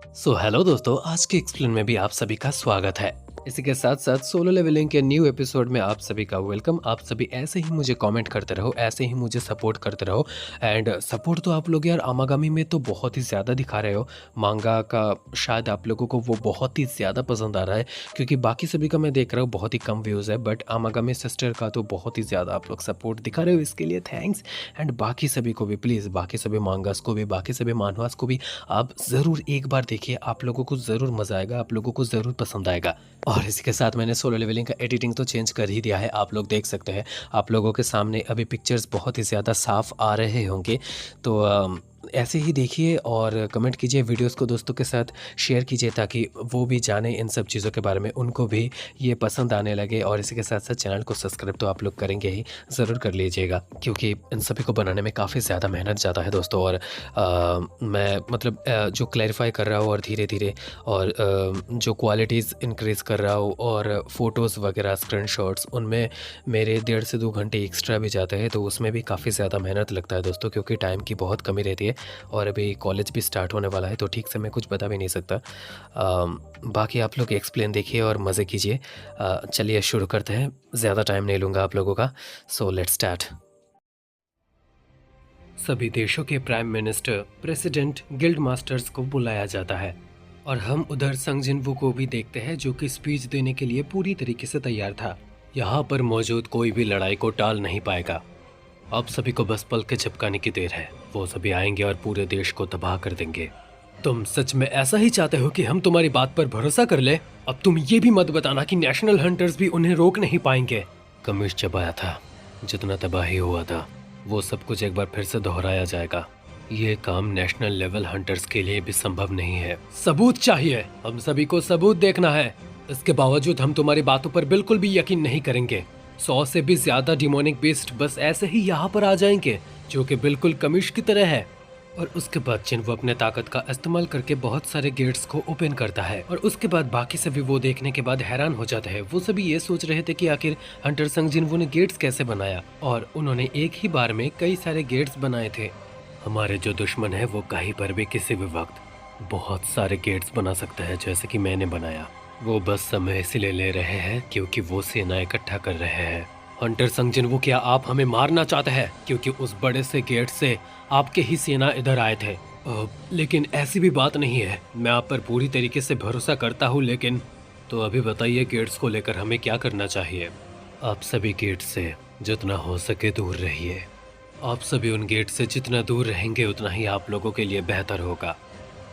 Hello दोस्तों, आज के एक्सप्लेन में भी आप सभी का स्वागत है। इसी के साथ साथ सोलो लेवलिंग के न्यू एपिसोड में आप सभी का वेलकम। आप सभी ऐसे ही मुझे कमेंट करते रहो, ऐसे ही मुझे सपोर्ट करते रहो। एंड सपोर्ट तो आप लोग यार आमागामी में तो बहुत ही ज़्यादा दिखा रहे हो। मांगा का शायद आप लोगों को वो बहुत ही ज़्यादा पसंद आ रहा है, क्योंकि बाकी सभी का मैं देख रहा हूँ बहुत ही कम व्यूज़ है, बट आमागामी सिस्टर का तो बहुत ही ज़्यादा आप लोग सपोर्ट दिखा रहे हो, इसके लिए थैंक्स। एंड बाकी सभी को भी प्लीज़, बाकी सभी मांगास को भी, बाकी सभी मानवास को भी आप ज़रूर एक बार देखिए। आप लोगों को ज़रूर मज़ा आएगा, आप लोगों को ज़रूर पसंद आएगा। और इसी के साथ मैंने सोलो लेवलिंग का एडिटिंग तो चेंज कर ही दिया है, आप लोग देख सकते हैं। आप लोगों के सामने अभी पिक्चर्स बहुत ही ज़्यादा साफ आ रहे होंगे। तो ऐसे ही देखिए और कमेंट कीजिए, वीडियोस को दोस्तों के साथ शेयर कीजिए ताकि वो भी जाने इन सब चीज़ों के बारे में, उनको भी ये पसंद आने लगे। और इसी के साथ साथ चैनल को सब्सक्राइब तो आप लोग करेंगे ही, ज़रूर कर लीजिएगा, क्योंकि इन सभी को बनाने में काफ़ी ज़्यादा मेहनत ज़्यादा है दोस्तों। और मैं मतलब जो क्लैरिफाई कर रहा हूँ और धीरे धीरे, और जो क्वालिटीज़ इंक्रीज़ कर रहा हूँ, और फ़ोटोज़ वगैरह स्क्रीनशॉट्स, उनमें मेरे 1.5 से 2 घंटे एक्स्ट्रा भी जाते हैं, तो उसमें भी काफ़ी ज़्यादा मेहनत लगता है दोस्तों, क्योंकि टाइम की बहुत कमी रहती है। और अभी कॉलेज भी स्टार्ट होने वाला है, तो ठीक से मैं कुछ बता भी नहीं सकता। बाकी आप लोग एक्सप्लेन देखिए और मज़े कीजिए। चलिए शुरू करते हैं, ज़्यादा टाइम नहीं लूँगा आप लोगों का। So let's start. सभी देशों के prime minister, president, guild masters को बुलाया जाता है, और हम उधर संग जिनवू को भी देखते हैं, जो कि स्पीच देने के लिए पूरी तरीके से तैयार था। यहाँ पर मौजूद कोई भी लड़ाई को टाल नहीं पाएगा। आप सभी को बस पल के झपकाने की देर है, वो सभी आएंगे और पूरे देश को तबाह कर देंगे। तुम सच में ऐसा ही चाहते हो कि हम तुम्हारी बात पर भरोसा कर ले? अब तुम ये भी मत बताना कि नेशनल हंटर्स भी उन्हें रोक नहीं पाएंगे। कमिश्त चबाया था, जितना तबाही हुआ था वो सब कुछ एक बार फिर से दोहराया जाएगा। ये काम नेशनल लेवल हंटर्स के लिए भी संभव नहीं है। सबूत चाहिए, हम सभी को सबूत देखना है। इसके बावजूद हम तुम्हारी बातों पर बिल्कुल भी यकीन नहीं करेंगे। 100 से भी ज्यादा डिमोनिक बीस्ट बस ऐसे ही यहाँ पर आ जाएंगे, जो कि बिल्कुल कमिश की तरह है। और उसके बाद चिन्ह वो अपने ताकत का इस्तेमाल करके बहुत सारे गेट्स को ओपन करता है, और उसके बाद बाकी सभी वो देखने के बाद हैरान हो जाते हैं। वो सभी ये सोच रहे थे कि आखिर हंटर संग जिन्वो ने गेट्स कैसे बनाया, और उन्होंने एक ही बार में कई सारे गेट्स बनाए थे। हमारे जो दुश्मन है वो कहीं पर भी किसी भी वक्त बहुत सारे गेट्स बना सकते हैं, जैसे कि मैंने बनाया। वो बस समय इसलिए ले रहे हैं क्योंकि वो सेना इकट्ठा कर रहे हैं। हंटर संग जिन्वो, क्या आप हमें मारना चाहते हैं? क्योंकि उस बड़े से गेट से आपके ही सेना इधर आए थे। लेकिन ऐसी भी बात नहीं है, मैं आप पर पूरी तरीके से भरोसा करता हूँ, लेकिन तो अभी बताइए गेट्स को लेकर हमें क्या करना चाहिए? आप सभी गेट से जितना हो सके दूर रहिए। आप सभी उन गेट से जितना दूर रहेंगे उतना ही आप लोगों के लिए बेहतर होगा।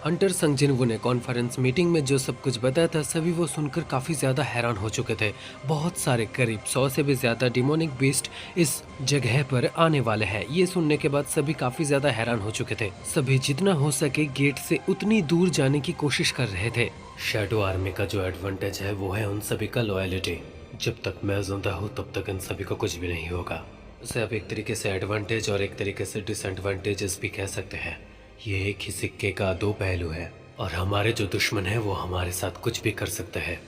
हंटर संग जिन्वो ने कॉन्फ्रेंस मीटिंग में जो सब कुछ बताया था, सभी वो सुनकर काफ़ी ज़्यादा हैरान हो चुके थे। बहुत सारे, करीब 100 से भी ज़्यादा डिमोनिक बीस्ट इस जगह पर आने वाले हैं। ये सुनने के बाद सभी काफ़ी ज़्यादा हैरान हो चुके थे। सभी जितना हो सके गेट से उतनी दूर जाने की कोशिश कर रहे थे। शैडो आर्मी का जो एडवांटेज है वो है उन सभी का लॉयलिटी। जब तक मैं जिंदा हूँ तब तक इन सभी को कुछ भी नहीं होगा। उसे आप एक तरीके से एडवांटेज और एक तरीके से डिसएडवांटेजेस भी कह सकते हैं। ये एक ही सिक्के का दो पहलू है, और हमारे जो दुश्मन है वो हमारे साथ कुछ भी कर सकते हैं।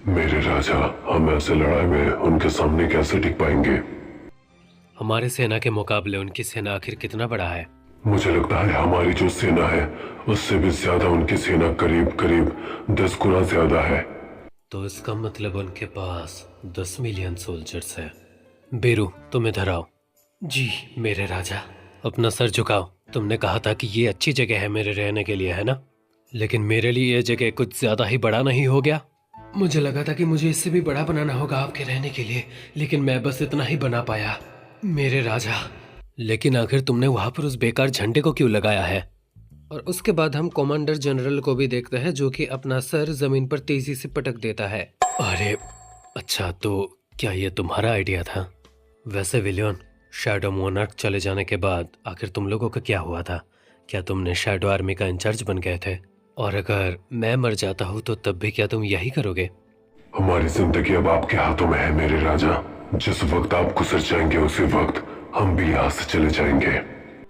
मेरे राजा, हम ऐसे लड़ाई में उनके सामने कैसे टिक पाएंगे? हमारे सेना के मुकाबले उनकी सेना आखिर कितना बड़ा है? मुझे लगता है हमारी जो सेना है उससे भी ज्यादा उनकी सेना करीब करीब 10 गुना ज्यादा है। तो इसका मतलब उनके पास 10 मिलियन सोल्जर्स है। बेरू, तुम इधर आओ। जी मेरे राजा। अपना सर झुकाओ। तुमने कहा था कि ये अच्छी जगह है मेरे रहने के लिए, है ना? लेकिन मेरे लिए ये जगह कुछ ज्यादा ही बड़ा नहीं हो गया? मुझे लगा था कि मुझे इससे भी बड़ा बनाना होगा आपके रहने के लिए, लेकिन मैं बस इतना ही बना पाया मेरे राजा। लेकिन आखिर तुमने वहां पर उस बेकार झंडे को क्यों लगाया है? और उसके बाद हम कमांडर जनरल को भी देखते हैं, जो कि अपना सर जमीन पर तेजी से पटक देता है। अरे अच्छा, तो क्या ये तुम्हारा आइडिया था? वैसे विलियन, शैडो मोनार्क चले जाने के बाद आखिर तुम लोगों का क्या हुआ था? क्या तुमने शैडो आर्मी का इंचार्ज बन गए थे? और अगर मैं मर जाता हूँ तो तब भी क्या तुम यही करोगे? हमारी जिंदगी अब आपके हाथों में है मेरे राजा। जिस वक्त आप गुजर जाएंगे उसी वक्त हम भी यहाँ से चले जाएंगे।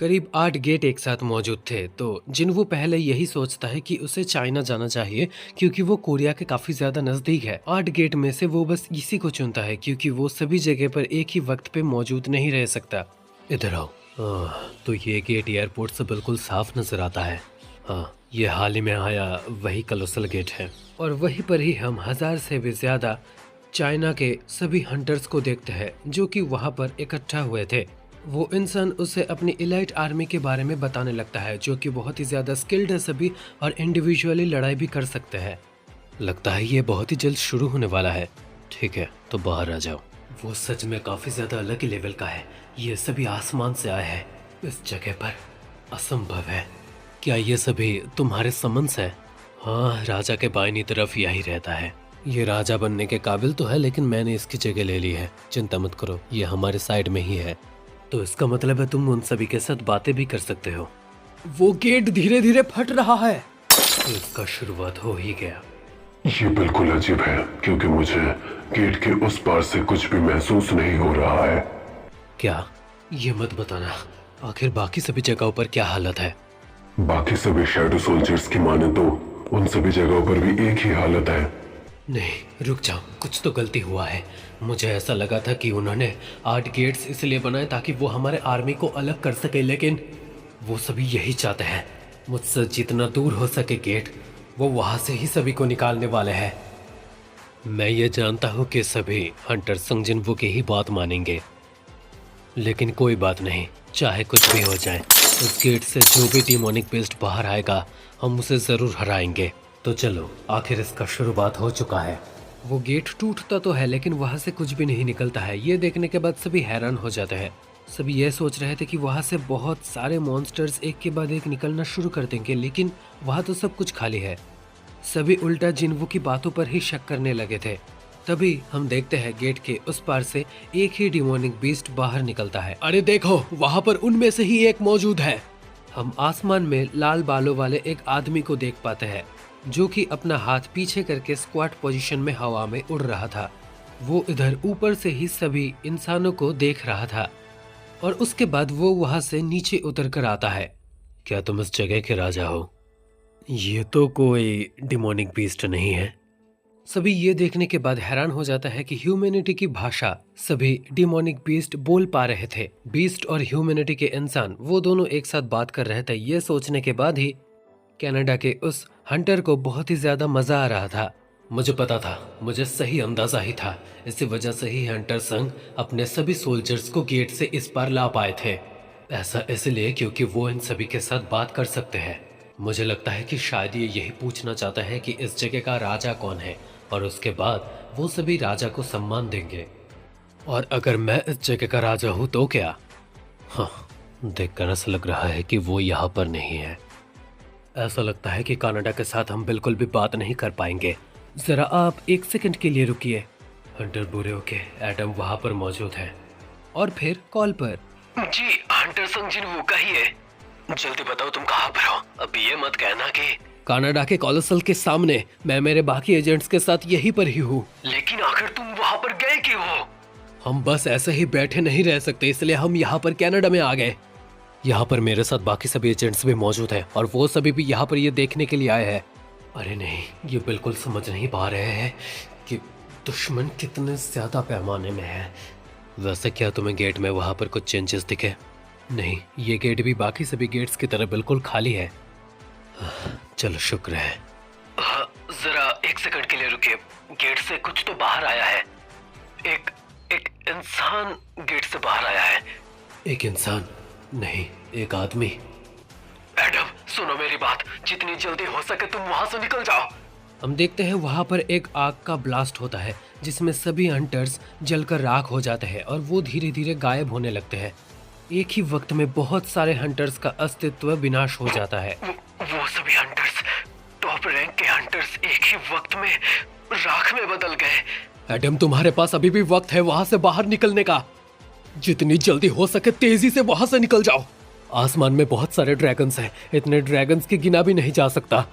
करीब 8 गेट एक साथ मौजूद थे, तो जिन्वो पहले यही सोचता है कि उसे चाइना जाना चाहिए, क्योंकि वो कोरिया के काफी ज्यादा नजदीक है। 8 गेट में से वो बस इसी को चुनता है, क्योंकि वो सभी जगह पर एक ही वक्त पे मौजूद नहीं रह सकता। इधर आओ। तो ये गेट एयरपोर्ट से बिल्कुल साफ नजर आता है। हाँ, ये हाल ही में आया वही कलोसल गेट है और वहीं पर ही हम 1000 से भी ज्यादा चाइना के सभी हंटर्स को देखते हैं जो कि वहाँ पर इकट्ठा हुए थे। वो इंसान उसे अपनी इलाइट आर्मी के बारे में बताने लगता है जो कि बहुत ही ज्यादा स्किल्ड है सभी और इंडिविजुअली लड़ाई भी कर सकते हैं। लगता है ये बहुत ही जल्द शुरू होने वाला है। ठीक है, तो बाहर आ जाओ। वो सच में काफी ज्यादा अलग ही लेवल का है। ये सभी आसमान से आए हैं इस जगह पर। असंभव है। क्या ये सभी तुम्हारे समन्स है? हाँ, राजा के बाईनी तरफ यही रहता है। ये राजा बनने के काबिल तो है लेकिन मैंने इसकी जगह ले ली है। चिंता मत करो, ये हमारे साइड में ही है। तो इसका मतलब है तुम उन सभी के साथ बातें भी कर सकते हो। वो गेट धीरे धीरे फट रहा है। तो इसका शुरुआत हो ही गया। ये बिल्कुल अजीब है क्योंकि मुझे गेट के उस पार से कुछ भी महसूस नहीं हो रहा है। क्या? ये मत बताना। आखिर बाकी सभी जगहों पर क्या हालत है? बाकी सभी शैडो सोल्जर्स की माने तो उन सभी जगहों पर भी एक ही हालत है। नहीं, रुक जाओ, कुछ तो गलती हुआ है। मुझे ऐसा लगा था कि उन्होंने 8 गेट्स इसलिए बनाए ताकि वो हमारे आर्मी को अलग कर सके, लेकिन वो सभी यही चाहते हैं। मुझसे जितना दूर हो सके गेट, वो वहाँ से ही सभी को निकालने वाले हैं। मैं ये जानता हूँ कि सभी हंटर संगजिनवू की ही बात मानेंगे, लेकिन कोई बात नहीं, चाहे कुछ भी हो जाए उस गेट से जो भी डिमोनिक बेस्ट बाहर आएगा हम उसे ज़रूर हराएंगे। तो चलो, आखिर इसका शुरुआत हो चुका है। वो गेट टूटता तो है लेकिन वहाँ से कुछ भी नहीं निकलता है। ये देखने के बाद सभी हैरान हो जाते हैं। सभी ये सोच रहे थे कि वहाँ से बहुत सारे मॉन्स्टर्स एक के बाद एक निकलना शुरू कर देंगे, लेकिन वहाँ तो सब कुछ खाली है। सभी उल्टा जिन्वू की बातों पर ही शक करने लगे थे। तभी हम देखते हैं गेट के उस पार से एक ही डिमोनिक बीस्ट बाहर निकलता है। अरे देखो, वहाँ पर उनमें से ही एक मौजूद है। हम आसमान में लाल बालों वाले एक आदमी को देख पाते हैं जो कि अपना हाथ पीछे करके स्क्वाट पोजीशन में हवा में उड़ रहा था। वो इधर ऊपर से ही सभी इंसानों को देख रहा था और उसके बाद वो वहां से नीचे उतर कर आता है। क्या तुम इस जगह के राजा हो? ये तो कोई डिमोनिक बीस्ट नहीं है। सभी ये देखने के बाद हैरान हो जाता है कि ह्यूमैनिटी की भाषा सभी डिमोनिक बीस्ट बोल पा रहे थे। बीस्ट और ह्यूमैनिटी के इंसान वो दोनों एक साथ बात कर रहे थे। ये सोचने के बाद ही कनाडा के उस हंटर को बहुत ही ज्यादा मजा आ रहा था। मुझे पता था, मुझे सही अंदाजा ही था। इसी वजह से ही हंटर संघ अपने सभी सोल्जर्स को गेट से इस पार ला पाए थे। ऐसा इसलिए क्योंकि वो इन सभी के साथ बात कर सकते हैं। मुझे लगता है कि शायद ये यही पूछना चाहता है कि इस जगह का राजा कौन है और उसके बाद वो सभी राजा को सम्मान देंगे। और अगर मैं इस जगह का राजा हूँ तो क्या? हाँ, देखकर ऐसा लग रहा है कि वो यहाँ पर नहीं है। ऐसा लगता है कि कनाडा के साथ हम बिल्कुल भी बात नहीं कर पाएंगे। जरा आप 1 सेकंड के लिए रुकिए। हंटर बुरे होके एडम वहाँ पर मौजूद है और फिर कॉल पर। जी, हंटर संगजिनवू का ही है। जल्दी बताओ तुम कहाँ पर हो। अभी ये मत कहना कि कनाडा के कॉलोसल के सामने। मैं मेरे बाकी एजेंट्स के साथ यहीं पर ही हूँ। लेकिन आखिर तुम वहाँ पर गए क्यों हो? हम बस ऐसे ही बैठे नहीं रह सकते, इसलिए हम यहाँ पर कनाडा में आ गए। यहाँ पर मेरे साथ बाकी सभी एजेंट्स भी मौजूद हैं और वो सभी भी यहाँ पर ये देखने के लिए आए हैं। अरे नहीं, ये बिल्कुल समझ नहीं पा रहे हैं कि दुश्मन कितने ज्यादा पैमाने में है। वैसे क्या तुम्हें गेट में वहाँ पर कुछ चेंजेस दिखे? नहीं, ये गेट भी बाकी सभी गेट्स की तरह बिल्कुल खाली है। चलो, शुक्र है। जरा 1 सेकंड के लिए रुकिए। गेट से कुछ तो बाहर आया है। एक इंसान गेट से बाहर आया है। एक इंसान नहीं, एक आदमी। एडम, सुनो मेरी बात, जितनी जल्दी हो सके तुम वहां से निकल जाओ। हम देखते हैं वहां पर एक आग का ब्लास्ट होता है जिसमें सभी हंटर्स जलकर राख हो जाते हैं और वो धीरे धीरे गायब होने लगते हैं। एक ही वक्त में बहुत सारे हंटर्स का अस्तित्व विनाश हो जाता है। वो सभी हंटर्स, टॉप रैंक के हंटर्स एक ही वक्त में राख में बदल गए। एडम, तुम्हारे पास अभी भी वक्त है वहां से बाहर निकलने का। जितनी जल्दी हो सके तेजी से वहां से निकल जाओ। आसमान में बहुत सारे ड्रैगन्स हैं, इतने ड्रैगन्स की गिना भी नहीं जा सकता।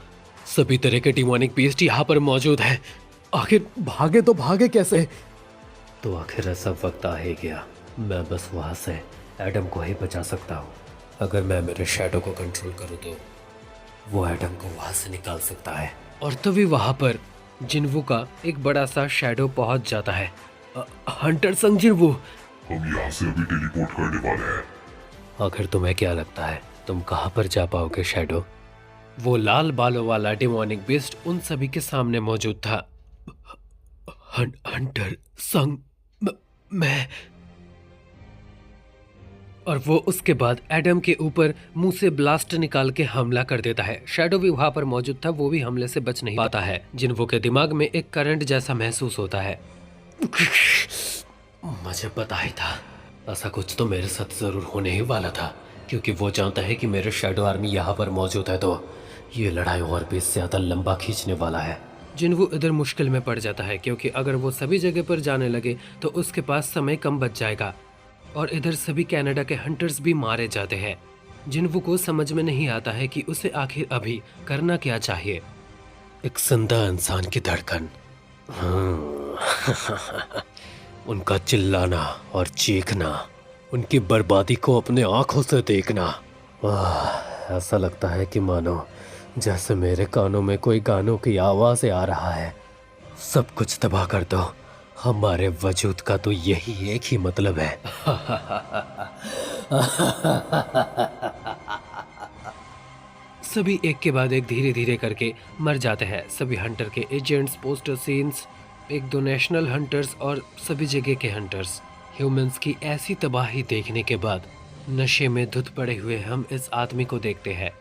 सभी तरह के डिमोनिक बीस्ट यहाँ पर मौजूद हैं। आखिर भागे तो भागे कैसे? तो आखिर ऐसा वक्त आ ही गया। मैं बस वहां से एडम को ही बचा सकता हूँ। अगर मैं मेरे शैडो को कंट्रोल करूँ तो वो एडम को वहां से निकाल सकता है। और तभी वहां पर जिन्वू का एक बड़ा सा शैडो पहुंच जाता है। हंटर संग जिन्वू, हम यहाँ से अभी टेलीपोर्ट करने वाले हैं। आखिर तुम्हें क्या लगता है तुम कहाँ पर जा पाओगे शैडो? वो लाल बालों वाला डिमोनिक बीस्ट उन सभी के सामने मौजूद था। हंटर संग, मैं। और वो उसके बाद एडम के ऊपर मुंह से ब्लास्ट निकाल के हमला कर देता है। शैडो भी वहां पर मौजूद था, वो भी हमले से बच नहीं पाता है। जिन्वो के दिमाग में एक करंट जैसा महसूस होता है। मुझे पता ही था, ऐसा कुछ तो मेरे साथ जरूर होने ही वाला था, क्योंकि वो जानता है कि मेरे शैडो आर्मी यहाँ पर मौजूद है, तो ये लड़ाई और भी ज्यादा लंबा खींचने वाला है। जिन्वो इधर मुश्किल में पड़ जाता है, क्योंकि अगर वो सभी जगह पर जाने लगे तो उसके पास समय कम बच जाएगा, और इधर सभी कनाडा के हंटर्स भी मारे जाते हैं। जिन्वो को समझ में नहीं आता है कि उसे आखिर अभी करना क्या चाहिए। एक जिंदा इंसान की धड़कन, उनका चिल्लाना और चीखना, उनकी बर्बादी को अपने आंखों से देखना। ऐसा लगता है कि मानो जैसे मेरे कानों में कोई गानों की आवाज़ आ रहा है। सब कुछ तबाह कर दो, हमारे वजूद का तो यही एक ही मतलब है। सभी एक के बाद एक धीरे धीरे करके मर जाते हैं। सभी हंटर के एजेंट्स, पोस्टर सीन्स, एक दो नेशनल हंटर्स और सभी जगह के हंटर्स। ह्यूमंस की ऐसी तबाही देखने के बाद नशे में धुत पड़े हुए हम इस आदमी को देखते हैं,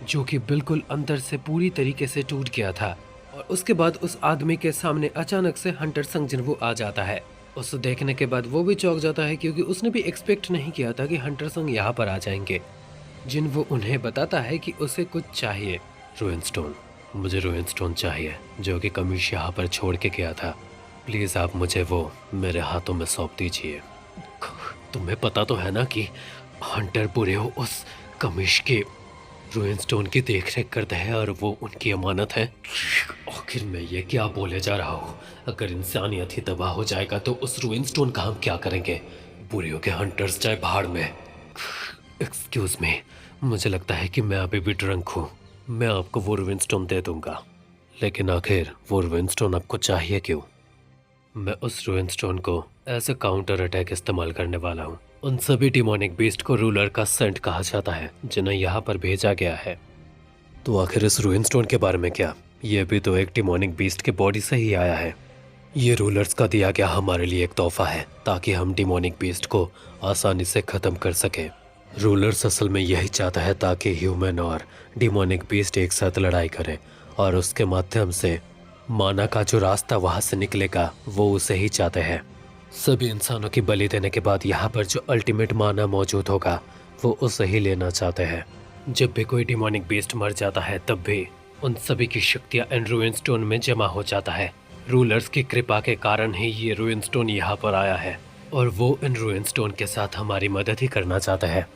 जो कि बिल्कुल अंदर से पूरी तरीके से टूट गया था। और उसके बाद उस आदमी के सामने अचानक से हंटर संग जिन्वो आ जाता है। उसे देखने के बाद वो भी चौंक जाता है, क्योंकि उसने भी एक्सपेक्ट नहीं किया था कि हंटर संग यहाँ पर आ जाएंगे। जिन्वो उन्हें बताता है कि उसे कुछ चाहिए। रूइन स्टोन, मुझे रूइन स्टोन चाहिए, जो कि कमिश यहाँ पर छोड़ के गया था। प्लीज़ आप मुझे वो मेरे हाथों में सौंप दीजिए। तुम्हें पता तो है ना कि हंटर पूरे हो उस कमिश के रूइन स्टोन की देखरेख करते हैं और वो उनकी अमानत है। आखिर मैं ये क्या बोले जा रहा हूँ? अगर इंसानियत ही तबाह हो जाएगा तो उस रूइन स्टोन का हम क्या करेंगे? बुरियों के हंटर्स जाए भाड़ में। एक्सक्यूज मी, मुझे लगता है कि मैं अभी भी ड्रंक हूँ। मैं आपको वो रूइन स्टोन दे दूंगा, लेकिन आखिर वो रूइन स्टोन आपको चाहिए क्यों? मैं उस रूइन स्टोन को एज ए काउंटर अटैक इस्तेमाल करने वाला हूँ। उन सभी डिमोनिक बीस्ट को रूलर का सेंट कहा जाता है, जिन्हें यहाँ पर भेजा गया है। तो आखिर इस रूइन स्टोन के बारे में क्या? ये भी तो एक डिमोनिक बीस्ट के बॉडी से ही आया है। ये रूलर्स का दिया गया हमारे लिए एक तोहफा है, ताकि हम डिमोनिक बीस्ट को आसानी से ख़त्म कर सकें। रूलर्स असल में यही चाहता है ताकि ह्यूमन और डिमोनिक बीस्ट एक साथ लड़ाई करें, और उसके माध्यम से माना का जो रास्ता वहाँ से निकलेगा वो उसे ही चाहते हैं। सभी इंसानों की बलि देने के बाद यहाँ पर जो अल्टीमेट माना मौजूद होगा वो उसे ही लेना चाहते हैं। जब भी कोई डिमोनिक बीस्ट मर जाता है तब भी उन सभी की शक्तियाँ इन रूइन स्टोन में जमा हो जाता है। रूलर्स की कृपा के कारण ही ये रूइन स्टोन यहाँ पर आया है, और वो इन रूइन स्टोन के साथ हमारी मदद ही करना चाहता है।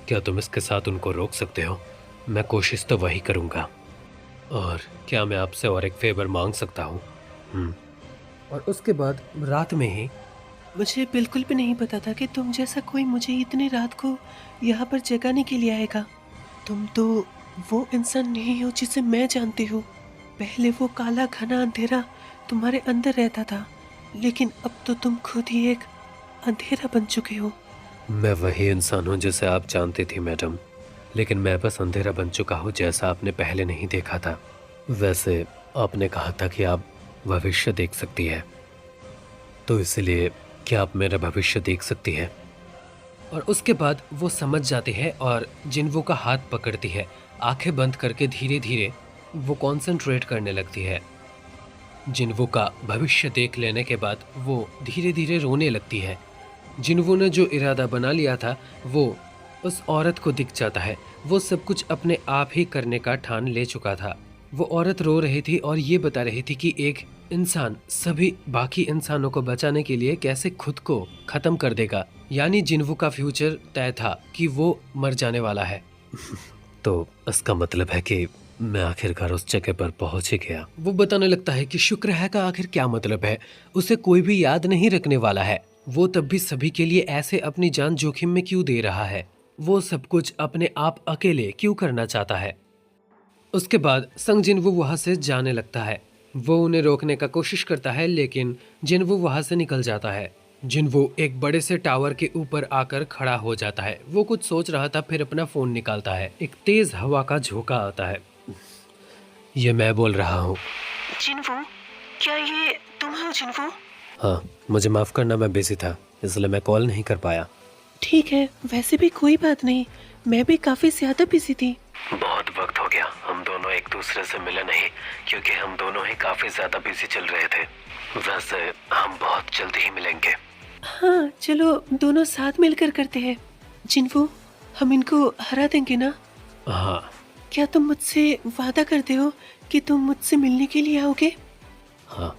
क्या तुम इसके साथ उनको रोक सकते हो? मैं कोशिश तो वही करूँगा। और क्या मैं आपसे और एक फेवर मांग सकता हूँ? और उसके बाद रात में ही, मुझे बिल्कुल भी नहीं पता था कि तुम जैसा कोई मुझे इतनी रात को यहाँ पर जगाने के लिए आएगा। तुम तो वो इंसान नहीं हो जिसे मैं जानती हूँ। पहले वो काला घना अंधेरा तुम्हारे अंदर रहता था, लेकिन अब तो तुम खुद ही एक अंधेरा बन चुके हो। मैं वही इंसान हूँ जिसे आप जानती थी मैडम, लेकिन मैं बस अंधेरा बन चुका हूँ जैसा आपने पहले नहीं देखा था। वैसे आपने कहा था कि आप भविष्य देख सकती है, तो इसलिए क्या आप मेरा भविष्य देख सकती है? और उसके बाद वो समझ जाती है और जिन्वो का हाथ पकड़ती है। आंखें बंद करके धीरे धीरे वो कंसंट्रेट करने लगती है। जिन्वो का भविष्य देख लेने के बाद वो धीरे धीरे रोने लगती है। जिन्वो ने जो इरादा बना लिया था वो उस औरत को दिख जाता है। वो सब कुछ अपने आप ही करने का ठान ले चुका था। वो औरत रो रही थी और ये बता रही थी कि एक इंसान सभी बाकी इंसानों को बचाने के लिए कैसे खुद को खत्म कर देगा। यानी जिन्वो का फ्यूचर तय था कि वो मर जाने वाला है। तो इसका मतलब है कि मैं आखिरकार उस जगह पर पहुंच ही गया। वो बताने लगता है कि शुक्र है का आखिर क्या मतलब है, उसे कोई भी याद नहीं रखने वाला है। वो तब भी सभी के लिए ऐसे अपनी जान जोखिम में क्यों दे रहा है? वो सब कुछ अपने आप अकेले क्यों करना चाहता है? उसके बाद संग जिन्वो वहां से जाने लगता है। वो उन्हें रोकने का कोशिश करता है, लेकिन जिन्वो वहां से निकल जाता है। जिन्वो एक बड़े से टावर के ऊपर आकर खड़ा हो जाता है। वो कुछ सोच रहा था, फिर अपना फोन निकालता है। एक तेज हवा का झोंका आता है। ये मैं बोल रहा हूँ। जिनवो, क्या ये तुम हो जिनवो? हाँ, मुझे माफ़ करना, मैं बिजी था इसलिए मैं कॉल नहीं कर पाया। ठीक है, वैसे भी कोई बात नहीं, मैं भी काफी ज्यादा बिजी थी। बहुत वक्त हो गया, हम दोनों एक दूसरे से मिले नहीं क्योंकि हम दोनों ही काफ़ी ज़्यादा बिजी चल रहे थे। वैसे हम बहुत जल्दी ही मिलेंगे। हाँ चलो दोनों साथ मिलकर करते हैं। जिनवो, हम इनको हरा देंगे ना? हाँ क्या तुम मुझसे वादा करते हो कि तुम मुझसे मिलने के लिए आओगे? हाँ,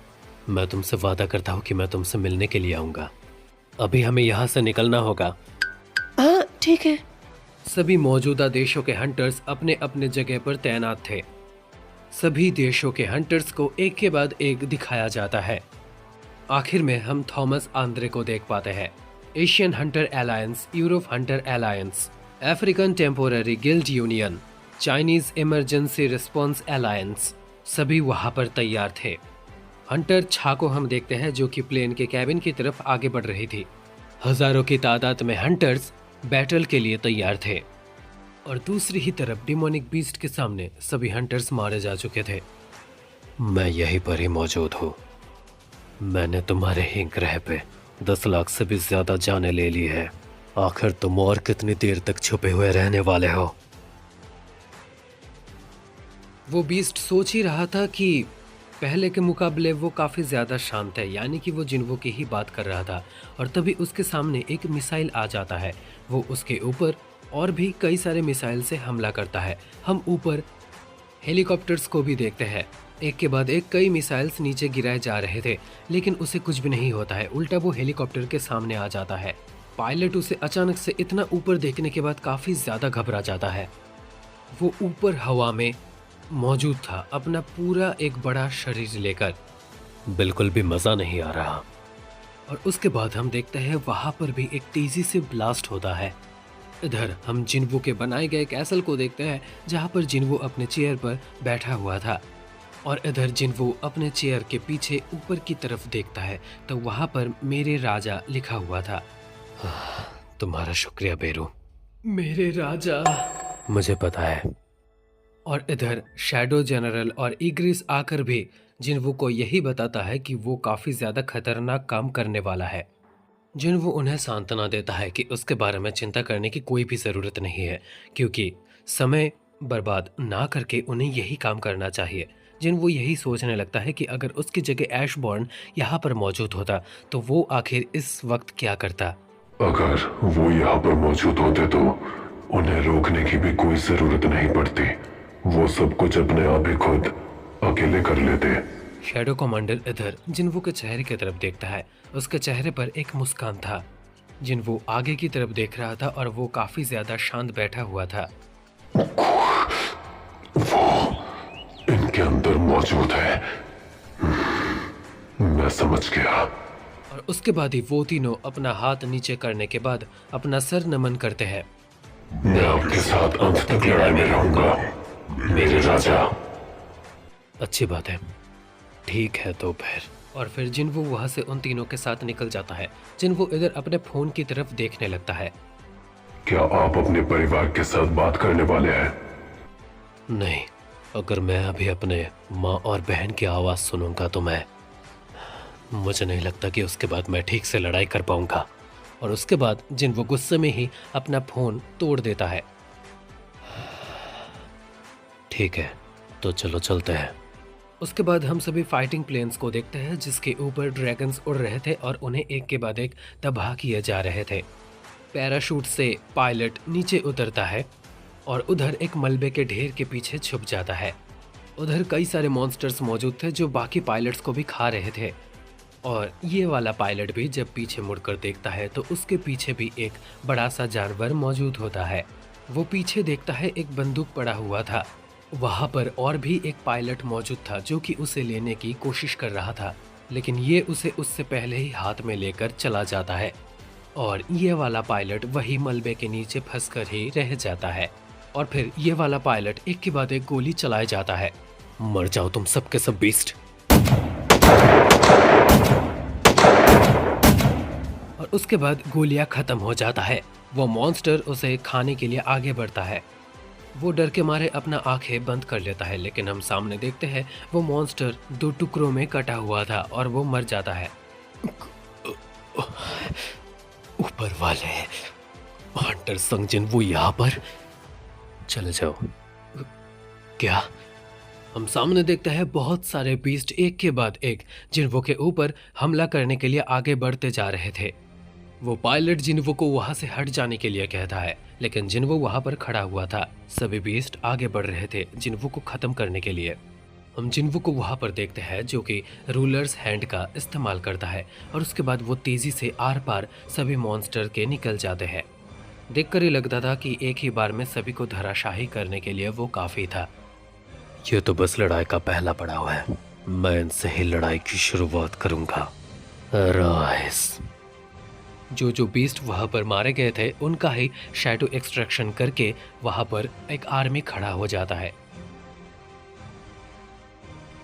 मैं तुमसे वादा करता हूँ कि मैं तुमसे मिलने के लिए आऊँगा। अभी हमें यहाँ से निकलना होगा। हाँ ठीक है। सभी मौजूदा देशों के हंटर्स अपने अपने जगह पर तैनात थे। सभी देशों के हंटर्स को एक के बाद एक दिखाया जाता है। आखिर में हम थॉमस आंद्रे को देख पाते हैं। Asian Hunter alliance, Europe Hunter alliance, African temporary guild union, Chinese emergency response alliance, सभी वहां पर तैयार थे। हंटर छा को हम देखते हैं जो कि प्लेन के कैबिन की तरफ आगे बढ़ रही थी। हजारों की तादाद में हंटर्स बैटल के लिए तैयार थे और दूसरी ही तरफ डिमोनिक बीस्ट के सामने सभी हंटर्स मारे जा चुके थे। मैं यहीं पर ही मौजूद हूँ। मैंने तुम्हारे ही ग्रह पे 10 लाख से भी ज्यादा जानें ले ली है। आखिर तुम और कितनी देर तक छुपे हुए रहने वाले हो? वो बीस्ट सोच ही रहा था कि पहले के मुकाबले वो काफ़ी ज़्यादा शांत है, यानी कि वो जिन्वो की ही बात कर रहा था। और तभी उसके सामने एक मिसाइल आ जाता है। वो उसके ऊपर और भी कई सारे मिसाइल से हमला करता है। हम ऊपर हेलीकॉप्टर्स को भी देखते हैं। एक के बाद एक कई मिसाइल्स नीचे गिराए जा रहे थे, लेकिन उसे कुछ भी नहीं होता है। उल्टा वो हेलीकॉप्टर के सामने आ जाता है। पायलट उसे अचानक से इतना ऊपर देखने के बाद काफ़ी ज़्यादा घबरा जाता है। वो ऊपर हवा में मौजूद था, अपना पूरा एक बड़ा शरीर लेकर। बिल्कुल भी मज़ा नहीं आ रहा। और उसके बाद हम देखते हैं वहाँ पर भी एक तेज़ी से ब्लास्ट होता है। इधर हम जिन्वो के बनाए गए कैसल को देखते हैं, जहाँ पर जिन्वो अपने चेयर पर बैठा हुआ था। और इधर जिन्वो अपने चेयर के पीछे ऊपर की तरफ देखता है तो वहाँ पर मेरे राजा लिखा हुआ था। तुम्हारा शुक्रिया बेरू। मेरे राजा। मुझे पता है। और इधर शैडो जनरल और इग्रिस आकर भी जिन्वो को यही बताता है कि वो काफ़ी ज़्यादा खतरनाक काम करने वाला है। जिन्वो उन्हें सांत्वना देता है कि उसके बारे में चिंता करने की कोई भी ज़रूरत नहीं है, क्योंकि समय बर्बाद ना करके उन्हें यही काम करना चाहिए। जिन्वो यही सोचने लगता है कि अगर उसकी जगह ऐशबॉर्न यहाँ पर मौजूद होता तो वो आखिर इस वक्त क्या करता। अगर वो यहाँ पर मौजूद होते तो उन्हें रोकने की भी कोई जरूरत नहीं पड़ती। वो सब कुछ अपने आप ही खुद अकेले कर लेते। शैडो कमांडर इधर जिन्वो के चेहरे की तरफ देखता है। उसके चेहरे पर एक मुस्कान था। जिन्वो आगे की तरफ देख रहा था और वो काफी ज्यादा शांत बैठा हुआ था। वो इनके अंदर मौजूद है। मैं समझ गया। और उसके बाद ही वो तीनों अपना हाथ नीचे करने के बाद अपना सर नमन करते हैं। मैं आपके साथ अंत तक लड़ाई में रहूंगा, मेरे राजा। अच्छी बात है, ठीक है तो फिर। और फिर जिन्वो वहां से उन तीनों के साथ निकल जाता है। जिन्वो इधर अपने फोन की तरफ देखने लगता है। क्या आप अपने परिवार के साथ बात करने वाले हैं? नहीं, अगर मैं अभी अपने माँ और बहन की आवाज़ सुनूंगा तो मुझे नहीं लगता कि उसके बाद मैं ठीक से लड़ाई कर पाऊंगा। और उसके बाद जिन्वो गुस्से में ही अपना फ़ोन तोड़ देता है। ठीक है, तो चलो चलते हैं। उसके बाद हम सभी फाइटिंग प्लेन्स को देखते हैं जिसके ऊपर ड्रैगन्स उड़ रहे थे और उन्हें एक के बाद एक तबाह किए जा रहे थे। पैराशूट से पायलट नीचे उतरता है और उधर एक मलबे के ढेर के पीछे छुप जाता है। उधर कई सारे मॉन्स्टर्स मौजूद थे जो बाकी पायलट्स को भी खा रहे थे। और ये वाला पायलट भी जब पीछे मुड़कर देखता है तो उसके पीछे भी एक बड़ा सा जानवर मौजूद होता है। वो पीछे देखता है, एक बंदूक पड़ा हुआ था। वहाँ पर और भी एक पायलट मौजूद था जो कि उसे लेने की कोशिश कर रहा था, लेकिन ये उसे उससे पहले ही हाथ में लेकर चला जाता है। और ये वाला पायलट वही मलबे के नीचे फंसकर ही रह जाता है। और फिर ये वाला पायलट एक के बाद एक गोली चलाए जाता है। मर जाओ तुम सब के सब बीस्ट। और उसके बाद गोलियां खत्म हो जाता है। वो मॉन्स्टर उसे खाने के लिए आगे बढ़ता है। वो डर के मारे अपना आंखें बंद कर लेता है, लेकिन हम सामने देखते हैं वो मॉन्स्टर 2 टुकड़ों में कटा हुआ था और वो मर जाता है। ऊपर वाले हंटर संगजिन वो यहाँ पर, चले जाओ। क्या? हम सामने देखते हैं बहुत सारे बीस्ट एक के बाद एक जिन्वो के ऊपर हमला करने के लिए आगे बढ़ते जा रहे थे। वो पायलट जिन्वो को वहां से हट जाने के लिए कहता है, लेकिन जिन्वो वहां पर खड़ा हुआ था। सभी बीस्ट आगे बढ़ रहे थे जिन्वो को खत्म करने के लिए। हम जिन्वो को वहां पर देखते हैं जो कि रूलर्स हैंड का इस्तेमाल करता है और उसके बाद वो तेजी से आर पार सभी मॉन्स्टर के निकल जाते हैं। देखकर ही लगता था कि एक ही बार में सभी को धराशाही करने के लिए वो काफी था। ये तो बस लड़ाई का पहला पड़ाव है, मैं इनसे ही लड़ाई की शुरुआत करूंगा। राइस। जो बीस्ट वहां पर मारे गए थे उनका ही शैडो एक्सट्रैक्शन करके वहां पर एक आर्मी खड़ा हो जाता है।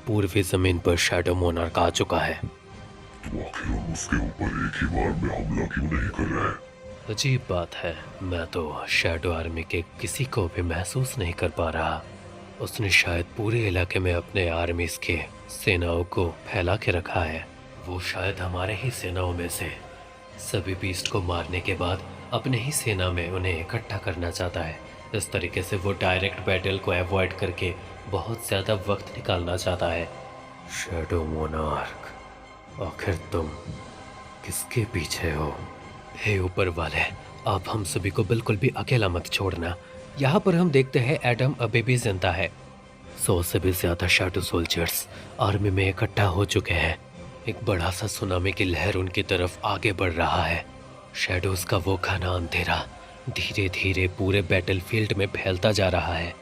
पूर्वी जमीन पर शैडो मोनार्क आ चुका है। तो आखिर हम उसके ऊपर एक ही बार में हमला क्यों नहीं कर रहे? अजीब बात है, मैं तो शैडो आर्मी के किसी को भी महसूस नहीं कर पा रहा। उसने शायद पूरे इलाके में अपने आर्मीज के सेनाओं को फैला के रखा है। वो शायद हमारे ही सेनाओं में से सभी बीस्ट को मारने के बाद अपने ही सेना में उन्हें इकट्ठा करना चाहता है। इस तरीके से वो डायरेक्ट बैटल को अवॉइड करके बहुत ज़्यादा वक्त निकालना चाहता है। शैडो मोनार्क, आखिर तुम किसके पीछे हो? हे ऊपर वाले, आप हम सभी को बिल्कुल भी अकेला मत छोड़ना। यहाँ पर हम देखते हैं एडम अभी भी जिंदा है। 100 से भी ज्यादा शैडो सोल्जर्स आर्मी में इकट्ठा हो चुके हैं। एक बड़ा सा सुनामी की लहर उनकी तरफ आगे बढ़ रहा है। शैडोज का वो घना अंधेरा धीरे धीरे पूरे बैटलफील्ड में फैलता जा रहा है।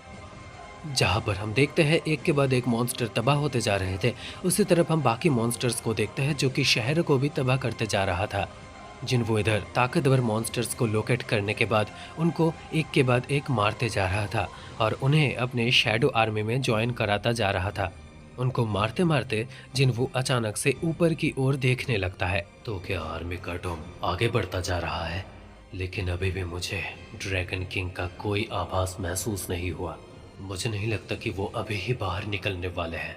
जहाँ पर हम देखते हैं एक के बाद एक मॉन्स्टर तबाह होते जा रहे थे, उसी तरफ हम बाकी मॉन्स्टर्स को देखते हैं जो कि शहर को भी तबाह करते जा रहा था। जिन्वो इधर ताकतवर मॉन्स्टर्स को लोकेट करने के बाद उनको एक के बाद एक मारते जा रहा था और उन्हें अपने शैडो आर्मी में ज्वाइन कराता जा रहा था। उनको मारते मारते जिन्वो अचानक से ऊपर की ओर देखने लगता है। तो क्या आर्मी का टॉम आगे बढ़ता जा रहा है? लेकिन अभी भी मुझे ड्रैगन किंग का कोई आभास महसूस नहीं हुआ। मुझे नहीं लगता कि वो अभी ही बाहर निकलने वाले हैं।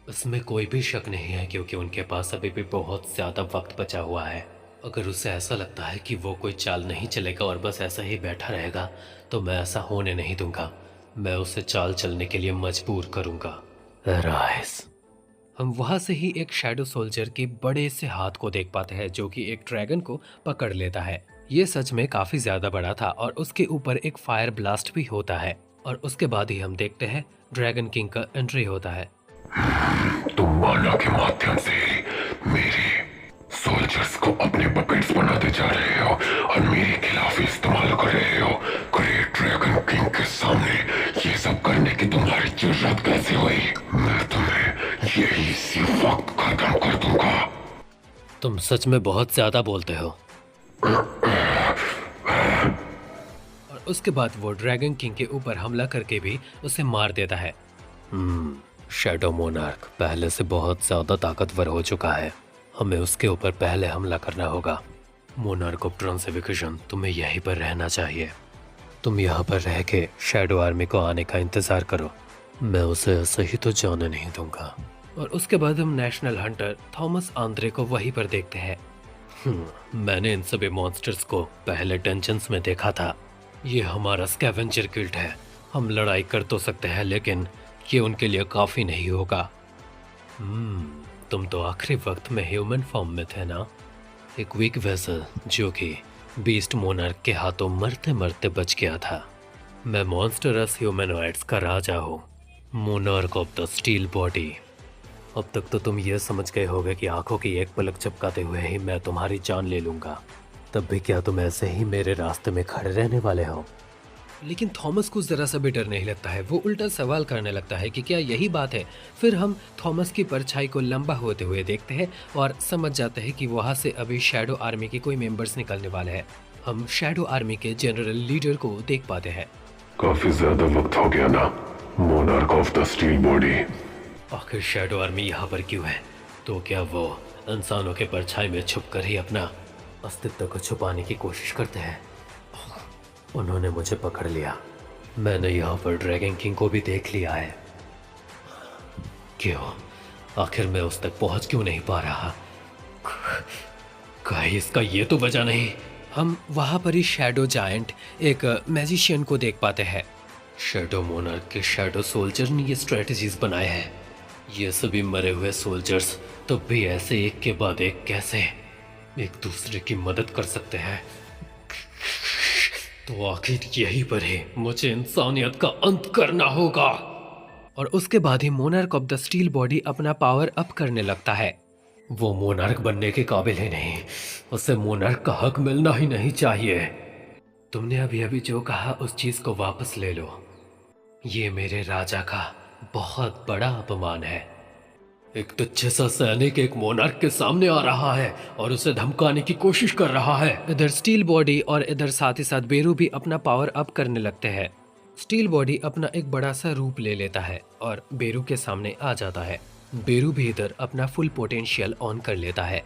इसमें कोई भी शक नहीं है क्योंकि उनके पास अभी भी बहुत ज़्यादा वक्त बचा हुआ है। अगर उसे ऐसा लगता है कि वो कोई चाल नहीं चलेगा और बस ऐसा ही बैठा रहेगा तो मैं ऐसा होने नहीं दूंगा। मैं उसे चाल चलने के लिए मजबूर करूंगा। राइस। हम वहां से ही एक शैडो सोल्जर के बड़े से हाथ को देख पाते हैं जो कि एक ड्रैगन को पकड़ लेता है। ये सच में काफी ज्यादा बड़ा था और उसके ऊपर एक फायर ब्लास्ट भी होता है और उसके बाद ही हम देखते हैं ड्रैगन किंग का एंट्री होता है। तुम माना के माध्यम से मेरे सोल्जर्स को अपने पपेट्स बनाते जा रहे हो और मेरे खिलाफ इस्तेमाल कर रहे हो। ग्रेट ड्रैगन किंग के सामने ये सब करने की तुम्हारी जरूरत कैसे हुई? मैं तुम्हें यही इसी वक्त खत्म कर दूंगा। तुम सच में बहुत ज्यादा बोलते हो। और उसके बाद वो ड्रैगन किंग के ऊपर हमला करके भी उसे मार देता है। शैडो मोनार्क पहले से बहुत ज्यादा ताकतवर हो चुका है, हमें उसके ऊपर पहले हमला करना होगा। मोनार्क ऑफ ट्रांसफिकेशन, तुम्हें यहीं पर रहना चाहिए। तुम यहाँ पर रह के शैडो आर्मी को आने का इंतजार करो, मैं उसे ऐसे ही तो जाने नहीं दूंगा। और उसके बाद हम नेशनल हंटर थॉमस आंद्रे को वहीं पर देखते हैं। मैंने इन सभी मॉन्स्टर्स को पहले डंजन्स में देखा था। ये हमारा स्कैवेंजर गिल्ड है। हम लड़ाई कर तो सकते हैं लेकिन ये उनके लिए काफी नहीं होगा। तुम तो आखिरी वक्त में ह्यूमन फॉर्म में थे ना? एक वीक वेसल जो कि बीस्ट मोनार्क के हाथों मरते मरते बच गया था। मैं मॉन्स्टरस ह्यूमनॉइड्स का राजा हूँ, monarch of the steel body. अब तक तो तुम ये समझ गए होगे कि आंखों की एक पलक झपकाते हुए ही मैं तुम्हारी जान ले लूंगा। तब भी क्या तुम ऐसे ही मेरे रास्ते में खड़े रहने वाले हो? लेकिन थॉमस को जरा सा भी डर नहीं लगता है। वो उल्टा सवाल करने लगता है कि क्या यही बात है? फिर हम थॉमस की परछाई को लंबा होते हुए देखते हैं और समझ जाते हैं कि वहां से अभी शैडो आर्मी के कोई मेंबर्स निकलने वाले हैं। हम शैडो आर्मी के जनरल लीडर को देख पाते हैं। काफी ज्यादा वक्त हो गया ना, monarch of the steel body. आखिर शैडो आर्मी यहाँ पर क्यों है? तो क्या वो इंसानों के परछाई में छुपकर ही अपना अस्तित्व को छुपाने की कोशिश करते हैं? उन्होंने मुझे पकड़ लिया, मैंने यहाँ पर ड्रैगन किंग को भी देख लिया है। क्यों? आखिर मैं उस तक पहुँच क्यों नहीं पा रहा? कहीं इसका ये तो वजह नहीं। हम वहाँ पर ही शैडो जायंट एक मैजिशियन को देख पाते हैं। शैडो मोनार्क के शैडो सोल्जर ने ये स्ट्रेटजीज बनाए हैं। ये सभी मरे हुए सोल्जर्स तब भी ऐसे एक के बाद एक कैसे एक दूसरे की मदद कर सकते हैं? तो आखिर यही पर ही मुझे इंसानियत का अंत करना होगा। और उसके बाद ही monarch of the steel body अपना पावर अप करने लगता है। वो मोनार्क बनने के काबिल ही नहीं, उसे मोनार्क का हक मिलना ही नहीं चाहिए। तुमने अभी अभी जो कहा उस चीज को वापस ले लो। ये मेरे राजा का बहुत बड़ा अपमान है। एक तुच्छ सा सैनिक एक मोनार्क के सामने आ रहा है और उसे धमकाने की कोशिश कर रहा है। इधर स्टील बॉडी और इधर साथ ही साथ बेरू भी अपना पावर अप करने लगते हैं। स्टील बॉडी अपना एक बड़ा सा रूप ले लेता है और बेरू के सामने आ जाता है। बेरू भी इधर अपना फुल पोटेंशियल ऑन कर लेता है।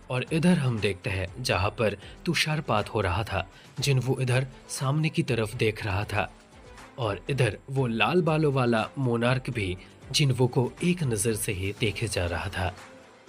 और इधर हम देखते हैं जहाँ पर तुषारपात हो रहा था, जिन्वो इधर सामने की तरफ देख रहा था और इधर वो लाल बालों वाला मोनार्क भी जिन्वो को एक नज़र से ही देखे जा रहा था।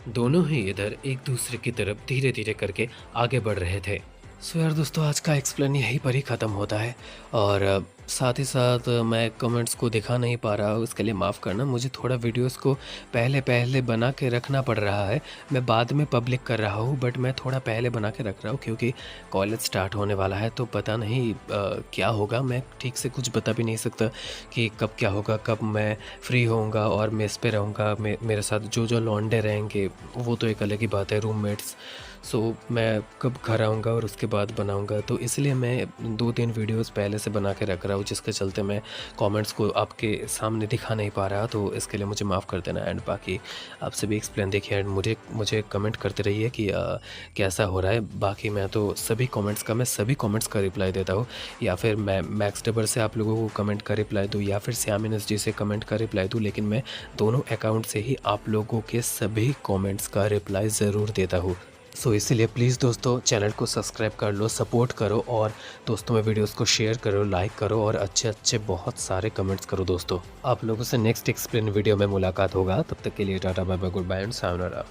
दोनों ही इधर एक दूसरे की तरफ धीरे धीरे करके आगे बढ़ रहे थे। सो यार दोस्तों, आज का एक्सप्लेन यहीं पर ही ख़त्म होता है और साथ ही साथ मैं कमेंट्स को दिखा नहीं पा रहा हूँ, इसके लिए माफ़ करना। मुझे थोड़ा वीडियोस को पहले बना के रखना पड़ रहा है। मैं बाद में पब्लिक कर रहा हूँ बट मैं थोड़ा पहले बना के रख रहा हूँ क्योंकि कॉलेज स्टार्ट होने वाला है। तो पता नहीं क्या होगा, मैं ठीक से कुछ बता भी नहीं सकता कि कब क्या होगा, कब मैं फ्री होऊंगा और मेस पे रहूँगा। मेरे साथ जो लौंडे रहेंगे वो तो एक अलग ही बात है, रूममेट्स। सो मैं कब घर आऊँगा और उसके बाद बनाऊँगा, तो इसलिए मैं 2-3 वीडियोस पहले से बना के रख रहा हूँ, जिसके चलते मैं कमेंट्स को आपके सामने दिखा नहीं पा रहा। तो इसके लिए मुझे माफ़ कर देना। एंड बाकी आप सभी एक्सप्लेन देखिए एंड मुझे कमेंट करते रहिए कि कैसा हो रहा है। बाकी मैं तो सभी कमेंट्स का रिप्लाई देता हूँ, या फिर मैं मैक्स डबर से आप लोगों को कमेंट का रिप्लाई दूँ या फिर श्यामिनस जी से कमेंट का रिप्लाई दूँ, लेकिन मैं दोनों अकाउंट से ही आप लोगों के सभी कमेंट्स का रिप्लाई ज़रूर देता हूँ। सो इसीलिए प्लीज़ दोस्तों चैनल को सब्सक्राइब कर लो, सपोर्ट करो और दोस्तों में वीडियोस को शेयर करो, लाइक करो और अच्छे बहुत सारे कमेंट्स करो। दोस्तों आप लोगों से नेक्स्ट एक्सप्लेन वीडियो में मुलाकात होगा। तब तक के लिए tata bye bye, good bye and sayonara.